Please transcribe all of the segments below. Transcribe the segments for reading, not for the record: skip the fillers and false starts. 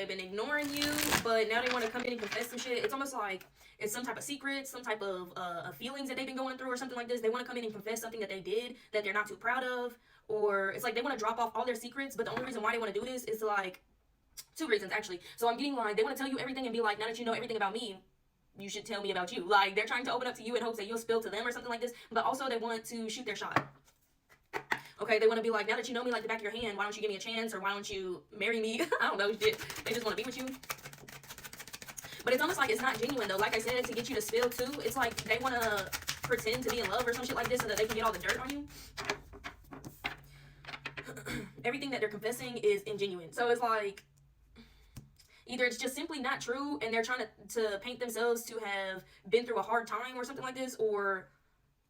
they've been ignoring you, but now they want to come in and confess some shit. It's almost like it's some type of secret, some type of feelings that they've been going through or something like this. They want to come in and confess something that they did that they're not too proud of, or it's like they want to drop off all their secrets, but the only reason why they want to do this is to like, two reasons actually. So I'm getting like, they want to tell you everything and be like, now that you know everything about me, you should tell me about you. Like, they're trying to open up to you in hopes that you'll spill to them or something like this, but also they want to shoot their shot. Okay, they want to be like, now that you know me like the back of your hand, why don't you give me a chance, or why don't you marry me? I don't know, shit. They just want to be with you. But it's almost like it's not genuine, though. Like I said, to get you to spill, too. It's like they want to pretend to be in love or some shit like this so that they can get all the dirt on you. Everything that they're confessing is ingenuine. So it's like, either it's just simply not true and they're trying to paint themselves to have been through a hard time or something like this, or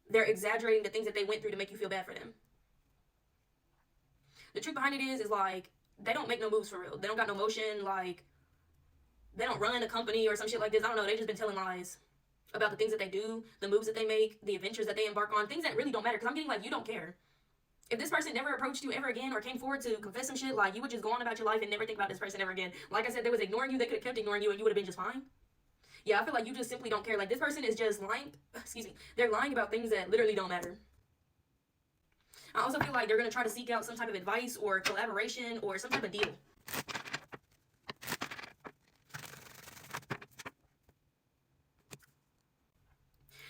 they're exaggerating the things that they went through to make you feel bad for them. The truth behind it is like, they don't make no moves for real. They don't got no motion. Like, they don't run a company or some shit like this. I don't know. They just been telling lies about the things that they do, the moves that they make, the adventures that they embark on, things that really don't matter. Because I'm getting like, you don't care. If this person never approached you ever again or came forward to confess some shit, like, you would just go on about your life and never think about this person ever again. Like I said, they was ignoring you. They could have kept ignoring you and you would have been just fine. Yeah, I feel like you just simply don't care. Like, this person is just lying. Excuse me. They're lying about things that literally don't matter. I also feel like they're going to try to seek out some type of advice or collaboration or some type of deal.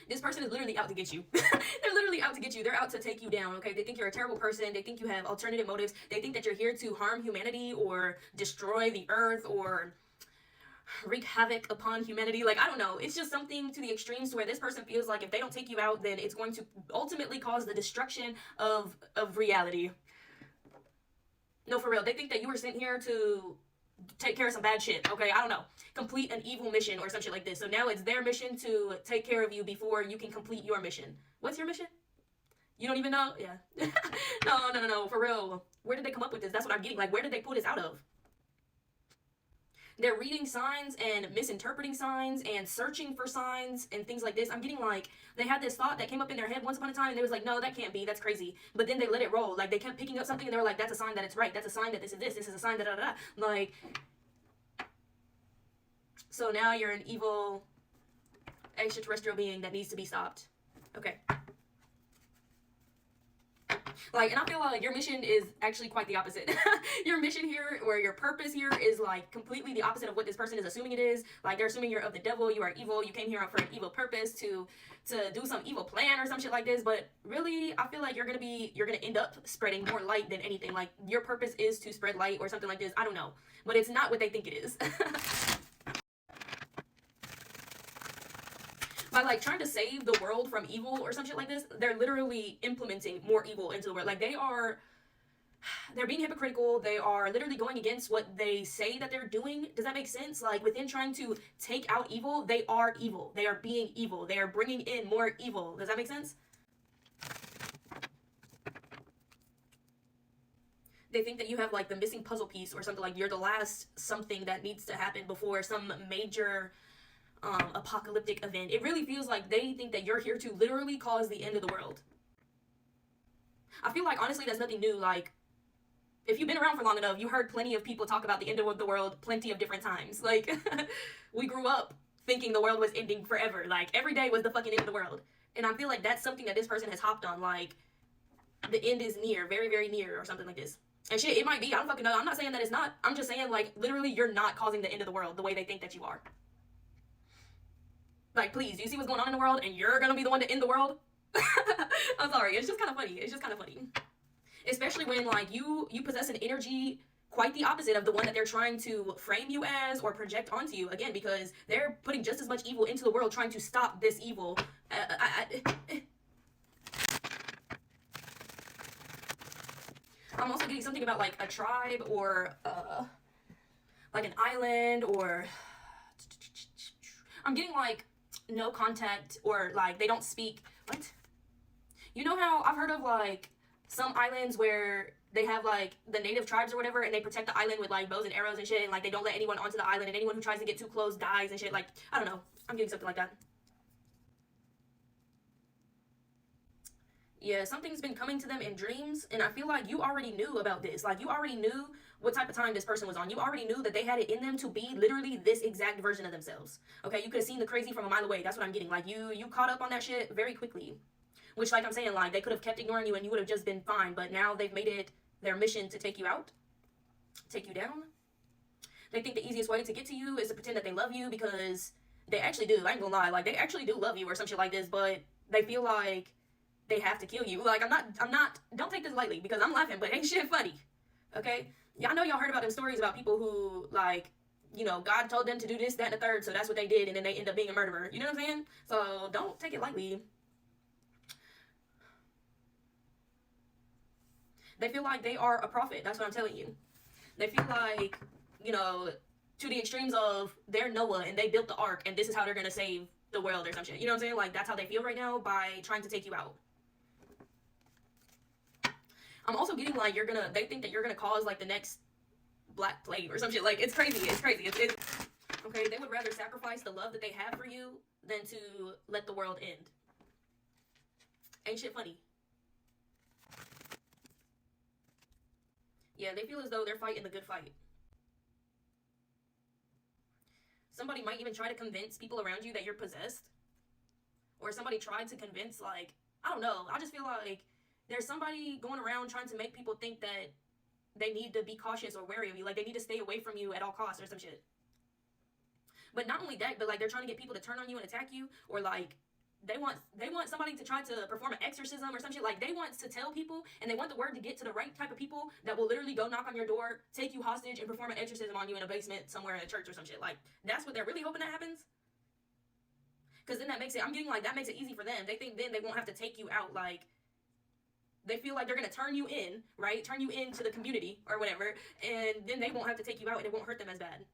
This person is literally out to get you. They're literally out to get you. They're out to take you down, okay? They think you're a terrible person. They think you have alternative motives. They think that you're here to harm humanity or destroy the earth or wreak havoc upon humanity. Like, I don't know. It's just something to the extremes to where this person feels like if they don't take you out, then it's going to ultimately cause the destruction of reality. No, for real. They think that you were sent here to take care of some bad shit, okay? I don't know. Complete an evil mission or some shit like this. So now it's their mission to take care of you before you can complete your mission. What's your mission? You don't even know? Yeah. No, for real. Where did they come up with this? That's what I'm getting. Like, where did they pull this out of? They're reading signs and misinterpreting signs and searching for signs and things like this. I'm getting like, they had this thought that came up in their head once upon a time and they was like, no, that can't be, that's crazy. But then they let it roll. Like, they kept picking up something and they were like, that's a sign that it's right. That's a sign that this is a sign that da da da. Like, so now you're an evil extraterrestrial being that needs to be stopped. Okay. Like, and I feel like your mission is actually quite the opposite. Your mission here, or your purpose here, is like completely the opposite of what this person is assuming it is. Like, they're assuming you're of the devil, you are evil, you came here for an evil purpose to do some evil plan or some shit like this. But really, I feel like you're gonna end up spreading more light than anything. Like, your purpose is to spread light or something like this. I don't know, but it's not what they think it is. By like trying to save the world from evil or some shit like this, they're literally implementing more evil into the world. Like, they're being hypocritical. They are literally going against what they say that they're doing. Does that make sense? Like, within trying to take out evil, they are evil. They are being evil. They are bringing in more evil. Does that make sense? They think that you have like the missing puzzle piece or something, like you're the last something that needs to happen before some major apocalyptic event. It really feels like they think that you're here to literally cause the end of the world. I feel like, honestly, that's nothing new. Like, if you've been around for long enough, you heard plenty of people talk about the end of the world plenty of different times. Like, we grew up thinking the world was ending forever. Like, every day was the fucking end of the world. And I feel like that's something that this person has hopped on. Like, the end is near, very, very near, or something like this. And shit, it might be. I don't fucking know. I'm not saying that it's not. I'm just saying, like, literally, you're not causing the end of the world the way they think that you are. Like, please, do you see what's going on in the world and you're gonna be the one to end the world? I'm sorry, it's just kind of funny. It's just kind of funny. Especially when, like, you possess an energy quite the opposite of the one that they're trying to frame you as or project onto you. Again, because they're putting just as much evil into the world trying to stop this evil. I'm also getting something about, like, a tribe or, like, an island or... I'm getting, like, no contact, or like they don't speak. What? You know how I've heard of like some islands where they have like the native tribes or whatever, and they protect the island with like bows and arrows and shit, and like they don't let anyone onto the island, and anyone who tries to get too close dies and shit. Like, I don't know. I'm getting something like that. Yeah, something's been coming to them in dreams, and I feel like you already knew about this. Like, you already knew what type of time this person was on. You already knew that they had it in them to be literally this exact version of themselves. Okay, you could have seen the crazy from a mile away. That's what I'm getting. Like you caught up on that shit very quickly. Which, like I'm saying, like they could have kept ignoring you and you would have just been fine. But now they've made it their mission to take you out, take you down. They think the easiest way to get to you is to pretend that they love you, because they actually do. I ain't gonna lie, like they actually do love you or some shit like this, but they feel like they have to kill you. Like I'm not. Don't take this lightly because I'm laughing, but ain't shit funny. Okay, y'all know y'all heard about them stories about people who like, you know, God told them to do this, that, and the third, so that's what they did, and then they end up being a murderer. You know what I'm saying? So don't take it lightly. They feel like they are a prophet. That's what I'm telling you. They feel like, you know, to the extremes of they're Noah and they built the ark and this is how they're going to save the world or some shit. You know what I'm saying? Like, that's how they feel right now by trying to take you out. I'm also getting like they think that you're going to cause like the next Black Plague or some shit. Like, it's crazy. It's crazy. It's okay, they would rather sacrifice the love that they have for you than to let the world end. Ain't shit funny. Yeah, they feel as though they're fighting the good fight. Somebody might even try to convince people around you that you're possessed. Or somebody tried to convince, like, I don't know. I just feel like there's somebody going around trying to make people think that they need to be cautious or wary of you. Like, they need to stay away from you at all costs or some shit. But not only that, but, like, they're trying to get people to turn on you and attack you. Or, like, they want somebody to try to perform an exorcism or some shit. Like, they want to tell people, and they want the word to get to the right type of people that will literally go knock on your door, take you hostage, and perform an exorcism on you in a basement somewhere in a church or some shit. Like, that's what they're really hoping that happens. Because then that makes it, I'm getting like, that makes it easy for them. They think then they won't have to take you out. Like, they feel like they're going to turn you in, right? Turn you into the community or whatever. And then they won't have to take you out and it won't hurt them as bad.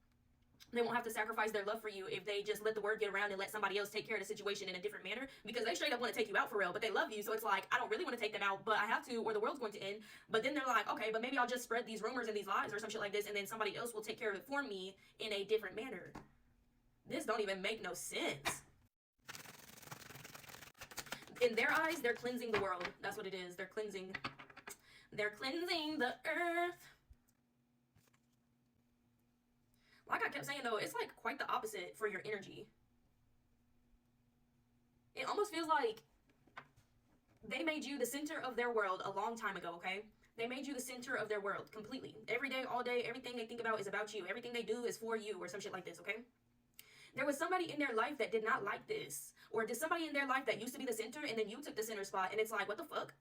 They won't have to sacrifice their love for you if they just let the word get around and let somebody else take care of the situation in a different manner, because they straight up want to take you out for real, but they love you. So it's like, I don't really want to take them out, but I have to, or the world's going to end. But then they're like, okay, but maybe I'll just spread these rumors and these lies or some shit like this, and then somebody else will take care of it for me in a different manner. This don't even make no sense. In their eyes, they're cleansing the world. That's what it is. They're cleansing the earth. Like I kept saying, though, it's like quite the opposite for your energy. It almost feels like they made you the center of their world a long time ago, okay? They made you the center of their world completely. Every day, all day, everything they think about is about you. Everything they do is for you or some shit like this, okay? There was somebody in their life that did not like this. Or there's somebody in their life that used to be the center and then you took the center spot, and it's like, what the fuck?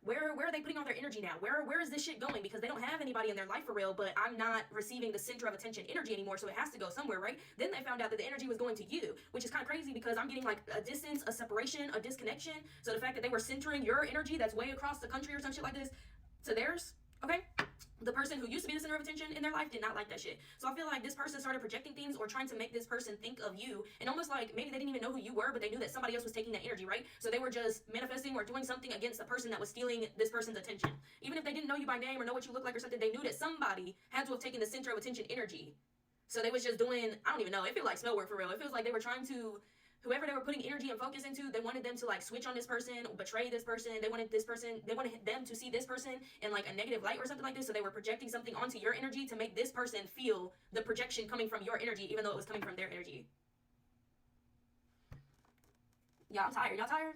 Where are they putting all their energy now? Where is this shit going? Because they don't have anybody in their life for real, but I'm not receiving the center of attention energy anymore, so it has to go somewhere, right? Then they found out that the energy was going to you, which is kind of crazy because I'm getting like a distance, a separation, a disconnection. So the fact that they were centering your energy that's way across the country or some shit like this to theirs, okay? The person who used to be the center of attention in their life did not like that shit. So I feel like this person started projecting things or trying to make this person think of you, and almost like maybe they didn't even know who you were, but they knew that somebody else was taking that energy, right? So they were just manifesting or doing something against the person that was stealing this person's attention. Even if they didn't know you by name or know what you look like or something, they knew that somebody had to have taken the center of attention energy. So they was just doing, I don't even know, it feels like spell work for real. It feels like they were trying to, whoever they were putting energy and focus into, they wanted them to like switch on this person, betray this person. They wanted them to see this person in like a negative light or something like this. So they were projecting something onto your energy to make this person feel the projection coming from your energy, even though it was coming from their energy. Yeah, I'm tired. Y'all tired?